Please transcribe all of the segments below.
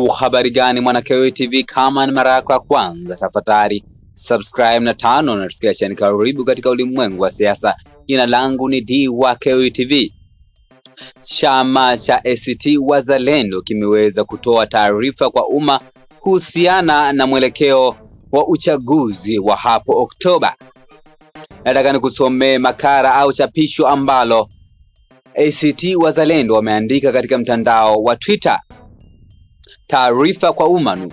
Habari gani mwana KOE TV? Kama ni mara yako ya kwanza, tafadhali subscribe na turn on notification. Karibu katika ulimwengu wa siasa. Jina langu ni D wa KOE TV. Chama cha ACT Wazalendo kimeweza kutoa taarifa kwa umma kuhusiana na mwelekeo wa uchaguzi wa hapo Oktoba. Nataka nikusomee makala au chapisho ambalo ACT Wazalendo wameandika katika mtandao wa Twitter. Taarifa kwa umma.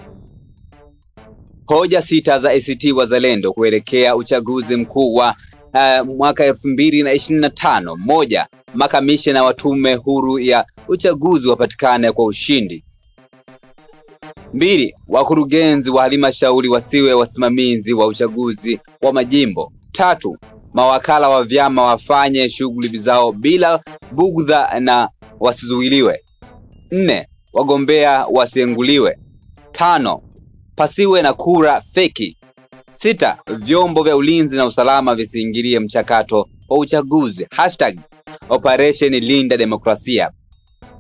Hoja sita za ACT Wazalendo kuelekea uchaguzi mkuu wa mwaka 2025. Moja, makamishna wa tume huru ya uchaguzi wapatikane kwa ushindi. 2, wakurugenzi wa halmashauri wasiwe wasimamizi wa uchaguzi wa majimbo. 3, mawakala wa vyama wafanye shughuli zao bila bugdha na wasizuiliwe. 4, wagombea wasienguliwe. 5, pasiwe na kura feki. 6, vyombo vya ulinzi na usalama visiingilie mchakato wa uchaguzi. #Operation Linda Demokrasia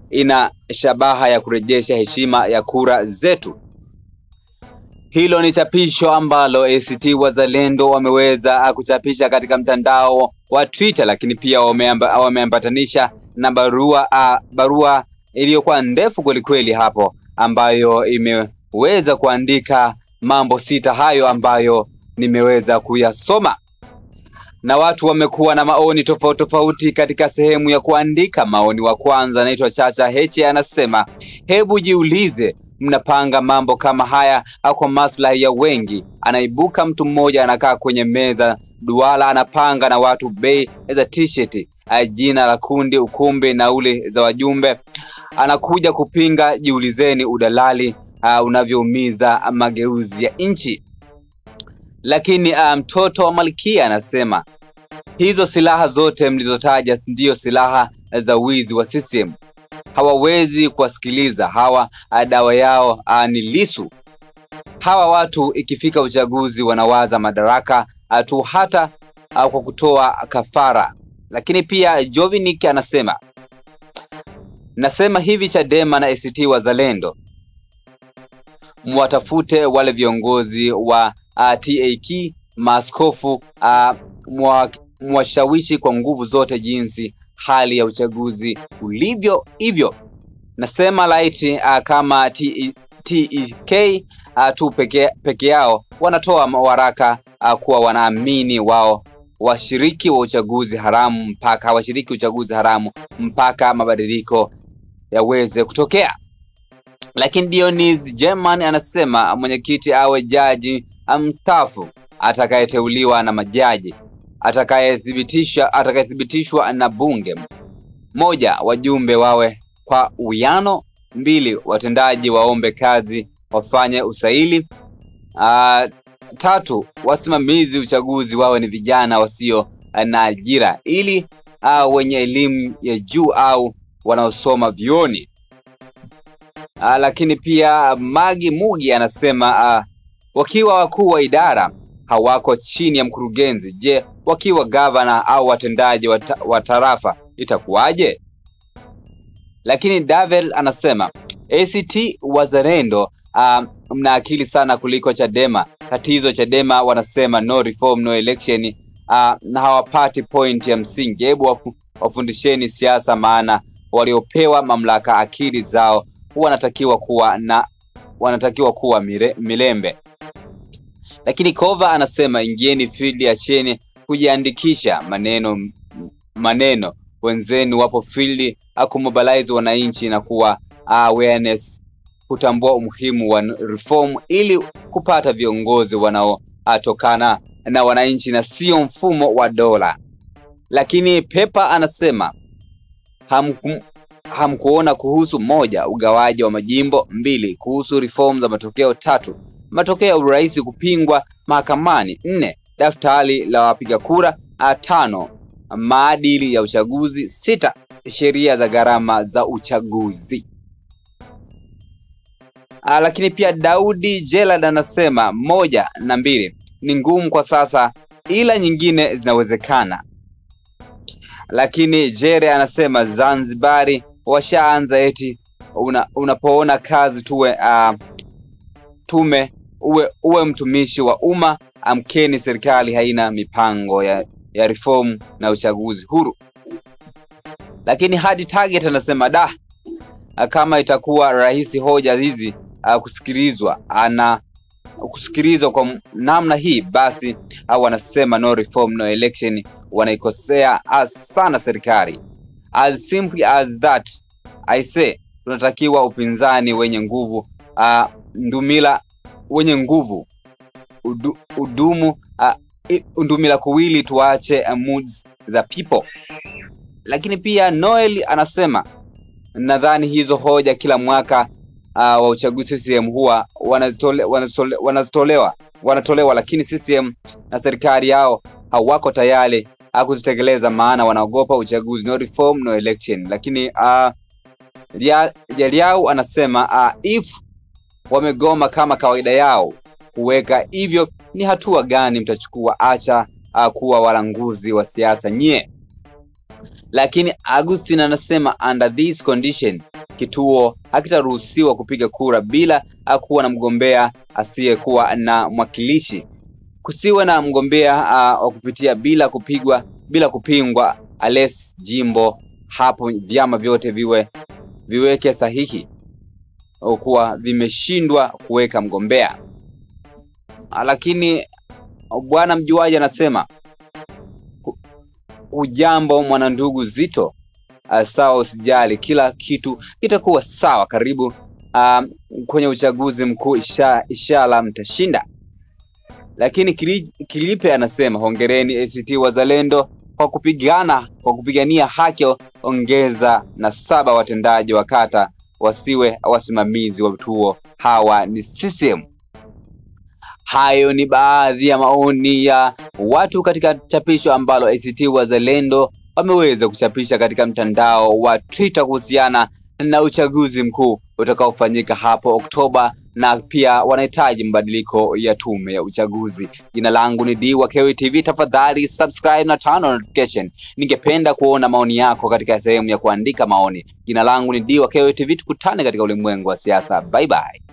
ina shabaha ya kurejesha heshima ya kura zetu. Hilo ni chapisho ambalo ACT Wazalendo wameweza kuchapisha katika mtandao wa Twitter, lakini pia wameambatanisha na barua iliyokuwa ndefu kweli kweli hapo, ambayo imeweza kuandika mambo sita hayo ambayo nimeweza kuyasoma. Na watu wamekuwa na maoni tofauti tofauti katika sehemu ya kuandika. Maoni wa kwanza anaitwa Chacha Heche, anasema hebu jiulize, mnapanga mambo kama haya kwa maslahi ya wengi? Anaibuka mtu mmoja anakaa kwenye meza duala, anapanga na watu bei za t-shirt, jina la kundi, ukumbi, nauli za wajumbe, anakuja kupinga. Jiulizeni udalali unavyoumiza mageuzi ya nchi. Lakini mtoto wa Malkia anasema hizo silaha zote mlizotaja ndio silaha za wizi wa CCM. Hawawezi kuwasikiliza hawa, dawa yao ni Lissu. Hawa watu ikifika uchaguzi wanawaza madaraka tu, hata kwa kutoa kafara. Lakini pia Jovinik anasema, nasema hivi, Chadema na ACT Wazalendo mwatafute wale viongozi wa TAK, maaskofu, mwashawishi kwa nguvu zote jinsi hali ya uchaguzi ulivyo. Hivyo nasema laiti kama TEK tu peke yao wanatoa waraka kuwa wanaamini wao washiriki uchaguzi haramu mpaka mabadiliko yaweze kutokea. Lakini Dionis German anasema mwenyekiti awe jaji mstaafu atakayeteuliwa na majaji, atakayethibitishwa na bunge. 1, wajumbe wawe kwa uwiano. 2, watendaji waombe kazi wafanye usaili. 3, wasimamizi uchaguzi wawe ni vijana wasio na ajira, ili wenye elimu ya juu au wanaosoma vioni. Lakini pia Magi Mugi anasema wakiwa wakuu wa idara hawako chini ya mkurugenzi, je, wakiwa gavana au watendaji wa tarafa itakuwaje? Lakini Davel anasema ACT Wazalendo mna akili sana kuliko Chadema. Tatizo Chadema wanasema no reform no election, na hawapati point ya msingi. Hebu wafundisheni siasa, maana waliopewa mamlaka akili zao wanatakiwa kuwa milembe. Lakini Kova anasema ingieni field, acheni kujiandikisha maneno wenzenu wapo field, akumobilize wananchi na kuwa awareness, kutambua umuhimu wa reform ili kupata viongozi wanaotokana na wananchi na sio mfumo wa dola. Lakini Pepa anasema hamkuona kuhusu 1, ugawaji wa majimbo. 2, kuhusu reform za matokeo. 3, matokeo ya urais kupingwa mahakamani. 4, daftari la wapiga kura. 5, maadili ya uchaguzi. 6, sheria za gharama za uchaguzi. Lakini pia Daudi Jelad anasema 1 na 2 ni ngumu kwa sasa, ila nyingine zinawezekana. Lakini Jere anasema Zanzibari washaanza eti unapoona kazi tume uwe mtumishi wa umma. Amkeni, serikali haina mipango ya reform na uchaguzi huru. Lakini hadi Target anasema kama itakuwa rahisi hoja hizi kusikilizwa kwa namna hii, basi wanasema no reform no election, wanaikosea sana serikali. As simply as that, I say, tunatakiwa upinzani wenye nguvu, wenye nguvu, undumila kuwili, tuache moods the people. Lakini pia Noel anasema nadhani hizo hoja kila mwaka wa uchaguzi CCM huwa wanatolewa, lakini CCM na serikali yao hawako tayari kuzitekeleza, maana wanaogopa uchaguzi. No reform no election. Lakini Liao anasema if wamegoma kama kawaida yao kuweka hivyo, ni hatua gani mtachukua? Acha kuwa walanguzi wa siasa nyie. Lakini Augustine anasema under this condition, kituo hakitaruhusiwa kupiga kura bila kuwa na mgombea asiyekuwa na mwakilishi. Kusiwe na mgombea wa kupitia bila kupingwa ales jimbo hapo vyama vyote viweke sahihi au kuwa vimeshindwa kuweka mgombea. Lakini bwana mjuaji anasema ujambo mwanandugu Zito, sawa, usijali, kila kitu kitakuwa sawa. Karibu kwenye uchaguzi mkuu, inshallah mtashinda. Lakini Kilipe anasema hongereni ACT Wazalendo kwa kupigania haki, ongeza na 7 watendaji wa kata wasiwe wasimamizi wa vituo, hawa ni CCM. Hayo ni baadhi ya maoni ya watu katika chapisho ambalo ACT Wazalendo wameweza kuchapisha katika mtandao wa Twitter kuhusiana na uchaguzi mkuu utakaofanyika hapo Oktoba, na pia wanahitaji mabadiliko ya tume ya uchaguzi. Jina langu ni D wa KOTV, tafadhali subscribe na turn on notification. Ningependa kuona maoni yako katika sehemu ya kuandika maoni. Jina langu ni D wa KOTV, tukutane katika ulimwengu wa siasa. Bye bye.